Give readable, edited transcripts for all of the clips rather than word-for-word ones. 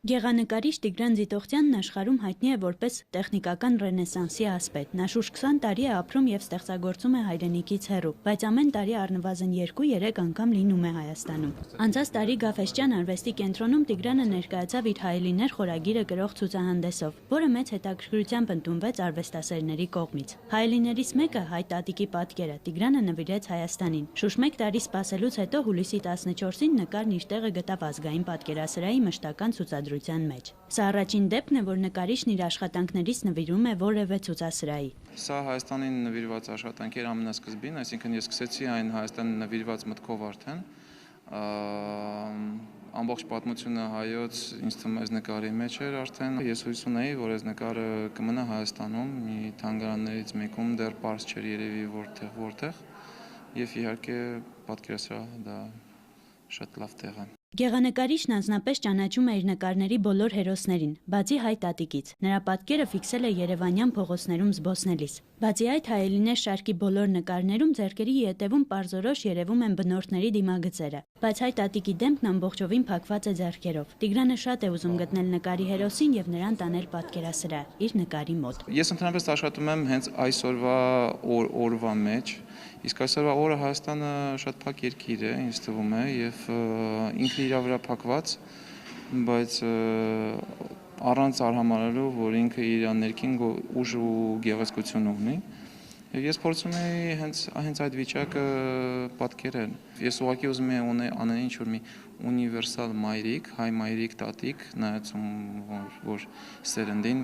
Գեղանկարիչ Տիգրան Ձիտողցյանն աշխարհում հայտնի է որպես տեխնիկական ռենեսանսի ասպետ։ Նա շուրջ 20 տարի է ապրում եւ ստեղծագործում է հայրենիքից հեռու, բայց ամեն տարի առնվազն 2-3 անգամ լինում է Հայաստանում։ Անցած տարի Գաֆէսճեան արվեստի կենտրոնում Տիգրանը ներկայացավ իր հայելիներ խորագիրը կրող ցուցահանդեսով, որը մեծ հետաքրքրությամբ ընդունվեց արվեստասերների կողմից։ Հայելիներից մեկը հայ տատիկի պատկերը Տիգրանը նվիրեց Հայաստանին։ Շուրջ 1 տարի սպասելուց հետո հուլիսի 14-ին նկարն իր տեղը գտավ Ազգային պատկերասրահի մշտական ցուցադրության մեջ։ Սա առաջին դեպքն է, որ նկարիչն իր աշխատանքներից նվիրում է որևէ ցուցասրահի։ Սա Հայաստանին նվիրված աշխատանք էր ամենասկզբին, այսինքն ես սկսեցի այն Հայաստանին նվիրված մտքով արդեն։ Ամբողջ պատմությունը հայոց ինձ թվում է այս նկարի մեջ էր արդեն։ Ես հույս ունեի, որ այս նկարը կմնա Հայաստանում, մի թանգարաններից մեկում, դեռ պարզ չէր երևի որտեղ, եւ իհարկե պատկերասրահը դա շատ լավ տեղ է։ Գեղանկարիչն անձնապես ճանաչում է իր նկարների բոլոր հերոսներին, բացի հայ տատիկից։ Նրա պատկերը ֆիքսել է երևանյան փողոցներում զբոսնելիս։ Բացի այդ, հայելիներ շարքի բոլոր նկարներում ձեռքերի ետևում պարզորոշ երևում են բնորդների դիմագծերը, բայց հայ տատիկի դեմքն ամբողջովին փակված է ձեռքերով։ Տիգրանը շատ է ուզում գտնել նկարի հերոսին եւ նրան տանել պատկերասրահ իր նկարի մոտ։ Ես ընդհանրապես աշխատում եմ հենց այսօրվա օրվա մեջ, իսկ այսօրվա օրը Հայաստանը շատ փակ երկիր է, ինձ թվում է, եւ ինքն իր վրա փակված, բայց առանց արհամարհալու, որ ինքը իր ներքին ուժ ու գեղեցկություն ունի, եւ ես փորձում եմ հենց այդ վիճակը պատկերել։ Ես ուղղակի ուզում եմ անել ինչ-որ մի ունիվերսալ մայրիկ, հայ մայրիկ տատիկ, նայածում որ սերնդին,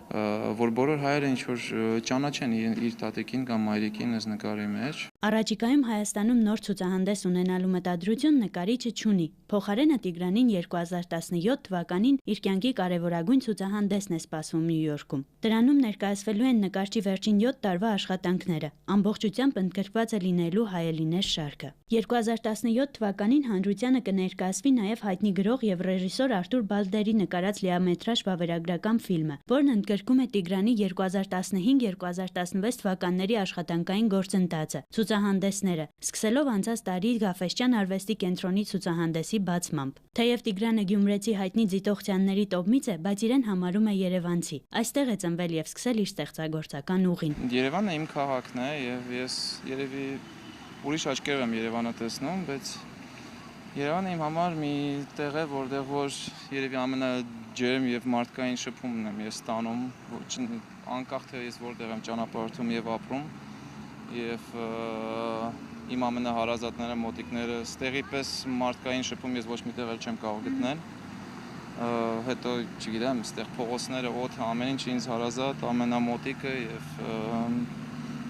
որ բոլոր հայերը ինչ-որ ճանաչեն իր տատիկին կամ մայրիկին այս նկարի մեջ։ Առաջիկայում Հայաստանում նոր ցուցահանդես ունենալու մտադրություն նկարիչը չունի։ Փոխարենը Տիգրանին 2017 թվականին իր կյանքի կարևորագույն ցուցահանդեսն է սպասվում Նյու Յորքում։ Դրանում ներկայացվելու են նկարչի վերջին 7 տարվա աշխատանքները, ամբողջությամբ ընդգրկված է լինելու հայելիներ շարքը։ 2017 թվականին հանրությանը կներկայացվի նաև հայտնի գրող եւ ռեժիսոր Արթուր Բալդերի նկարած լիամետրաժ վավերագրական ֆիլմը, որն ընդգրկում է Տիգրանի 2015-2016 թվականների աշխատանքային գործընթացը, ցուցահանդեսները, սկսելով անցած տարի Գաֆէսճեան արվեստի կենտրոնի ցուցահանդեսի բացմամբ։ Թեև Տիգրանը գյումրեցի հայտնի Ձիտողցյանների տոհմից է, բայց իրեն համարում է երևանցի։ Այստեղ է ծնվել եւ սկսել իր ստեղծագործական ուղին։ Երևանը իմ քաղաքն է եւ ես երևի ուրիշ աչքերով եմ Երևանը տեսնում, բայց Երևանը իմ համար մի տեղ է, որտեղ որ երևի ամենաջերմ եւ մարդկային շփումն եմ ես ստանում, անկախ թե ես որտեղ եմ ճանապարհորդում եւ ապրում, եւ իմ ամենահարազատները, մոտիկները, ստեղի պես մարդկային շփում ես ոչ մի տեղ չեմ կարող գտնել։ Հետո, չգիտեմ, ստեղ փողոցները, օդը, ամեն ինչ ինձ հարազատ, ամենամոտիկը եւ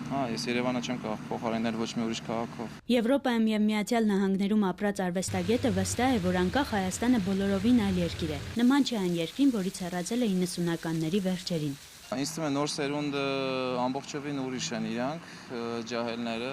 ես Երևանը չեմ կարող փոխարինել ոչ մի ուրիշ քաղաքով։ Եվրոպայում եւ Միացյալ Նահանգներում ապրած արվեստագետը վստահ է, որ անկախ Հայաստանը բոլորովին այլ երկիր է։ Նման չէ այն երկրին, որից հեռացել է 90-ականների վերջերին։ Ինձ թվում է նոր սերունդը ամբողջովին ուրիշ են իրանք, ջահելները։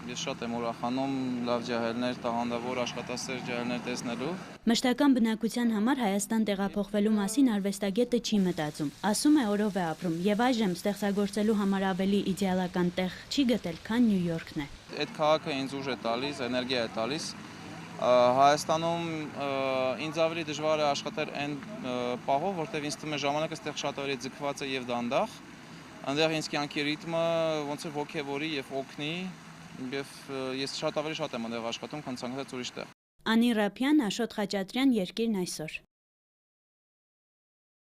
Ես շատ եմ ուրախանում լավ ջահելներ, տաղանդավոր աշխատասեր ջահելներ տեսնելու։ Մշտական բնակության համար Հայաստան տեղափոխվելու մասին արվեստագետը չի մտածում։ Ասում է օրով է ապրում եւ այժմ ստեղծագործելու համար ավելի իդեալական տեղ չի գտել, քան Նյու Յորքն է։ Այդ քաղաքը ինձ ուժ է տալիս, էներգիա է տալիս։ Հայաստանում ինձ ավելի դժվար է աշխատել այն պահով, որտեղ ինձ թվում է ժամանակը ստեղ շատ ավելի ձգված է եւ դանդաղ։ Այնտեղ ինձ կյանքի ռիթմը ոնց որ ոգևորի եւ օգնի, եւ ես շատ եմ այնտեղ աշխատում, քան ցանկացած ուրիշ տեղ։ Անի Ռափյան, Աշոտ Խաչատրյան, Երկիրն այսօր։